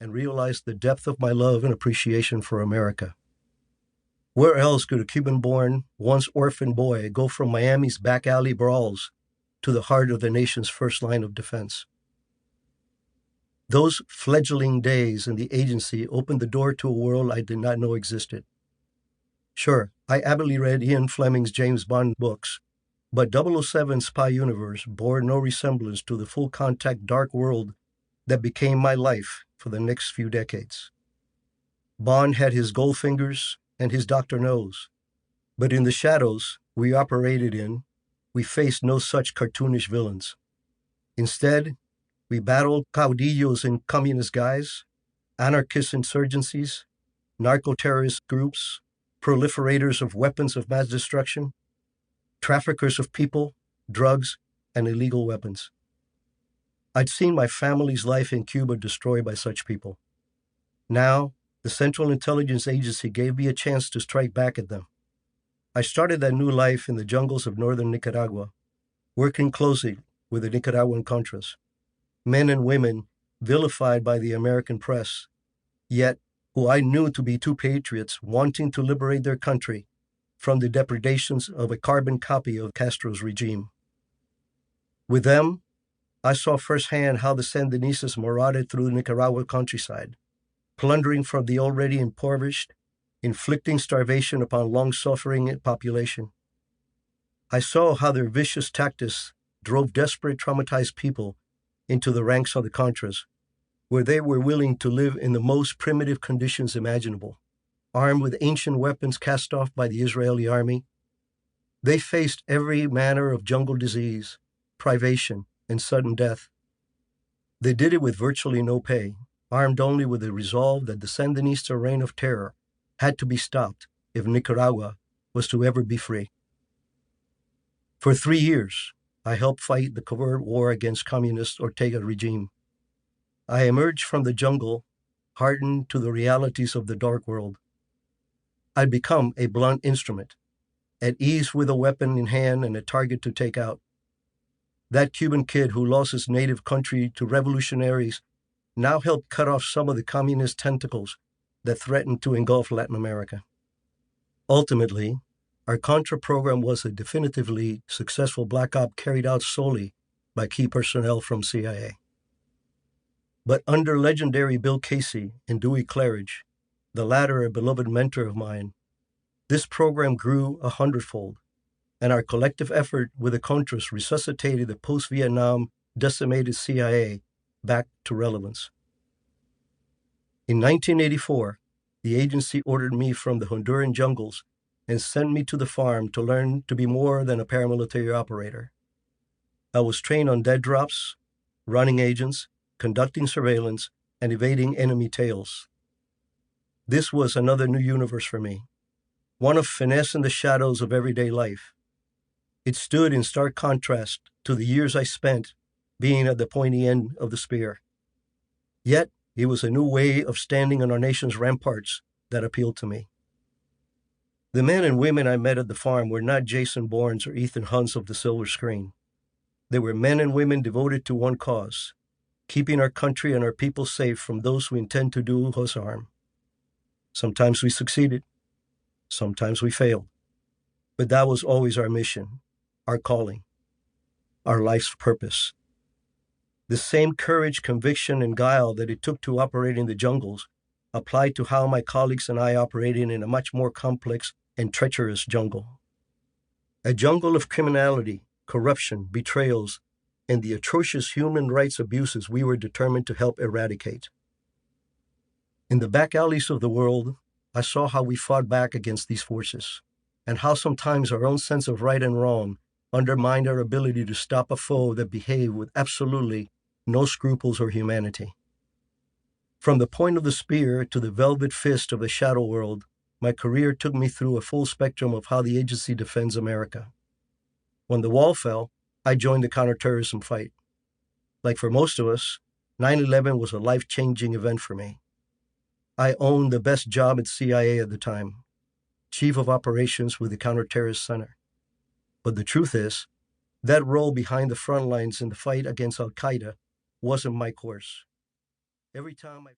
and realized the depth of my love and appreciation for America. Where else could a Cuban-born, once orphan boy go from Miami's back alley brawls to the heart of the nation's first line of defense? Those fledgling days in the agency opened the door to a world I did not know existed. Sure, I avidly read Ian Fleming's James Bond books, but 007 Spy Universe bore no resemblance to the full-contact dark world that became my life for the next few decades. Bond had his Goldfingers and his Dr. No's, but in the shadows we operated in, we faced no such cartoonish villains. Instead, we battled caudillos in communist guise, anarchist insurgencies, narco-terrorist groups, proliferators of weapons of mass destruction, traffickers of people, drugs, and illegal weapons. I'd seen my family's life in Cuba destroyed by such people. Now, the Central Intelligence Agency gave me a chance to strike back at them. I started that new life in the jungles of northern Nicaragua, working closely with the Nicaraguan Contras, men and women vilified by the American press, yet who I knew to be true patriots wanting to liberate their country from the depredations of a carbon copy of Castro's regime. With them, I saw firsthand how the Sandinistas marauded through the Nicaragua countryside, plundering from the already impoverished, inflicting starvation upon long-suffering population. I saw how their vicious tactics drove desperate, traumatized people into the ranks of the Contras, where they were willing to live in the most primitive conditions imaginable. Armed with ancient weapons cast off by the Israeli army, they faced every manner of jungle disease, privation, and sudden death. They did it with virtually no pay, armed only with the resolve that the Sandinista reign of terror had to be stopped if Nicaragua was to ever be free. For 3 years, I helped fight the covert war against communist Ortega regime. I emerged from the jungle, hardened to the realities of the dark world. I'd become a blunt instrument, at ease with a weapon in hand and a target to take out. That Cuban kid who lost his native country to revolutionaries now helped cut off some of the communist tentacles that threatened to engulf Latin America. Ultimately, our Contra program was a definitively successful black op carried out solely by key personnel from CIA. But under legendary Bill Casey and Dewey Claridge, the latter a beloved mentor of mine, this program grew 100-fold, and our collective effort with the Contras resuscitated the post-Vietnam decimated CIA back to relevance. In 1984, the agency ordered me from the Honduran jungles and sent me to the farm to learn to be more than a paramilitary operator. I was trained on dead drops, running agents, conducting surveillance, and evading enemy tails. This was another new universe for me, one of finesse in the shadows of everyday life. It stood in stark contrast to the years I spent being at the pointy end of the spear. Yet, it was a new way of standing on our nation's ramparts that appealed to me. The men and women I met at the farm were not Jason Bournes or Ethan Hunts of the silver screen. They were men and women devoted to one cause, keeping our country and our people safe from those who intend to do us harm. Sometimes we succeeded, sometimes we failed, but that was always our mission, our calling, our life's purpose. The same courage, conviction, and guile that it took to operate in the jungles applied to how my colleagues and I operated in a much more complex and treacherous jungle. A jungle of criminality, corruption, betrayals, and the atrocious human rights abuses we were determined to help eradicate. In the back alleys of the world, I saw how we fought back against these forces, and how sometimes our own sense of right and wrong undermined our ability to stop a foe that behaved with absolutely no scruples or humanity. From the point of the spear to the velvet fist of the shadow world, my career took me through a full spectrum of how the agency defends America. When the wall fell, I joined the counterterrorism fight. Like for most of us, 9/11 was a life-changing event for me. I owned the best job at CIA at the time, Chief of Operations with the Counterterrorist Center. But the truth is, that role behind the front lines in the fight against Al-Qaeda wasn't my course. Every time I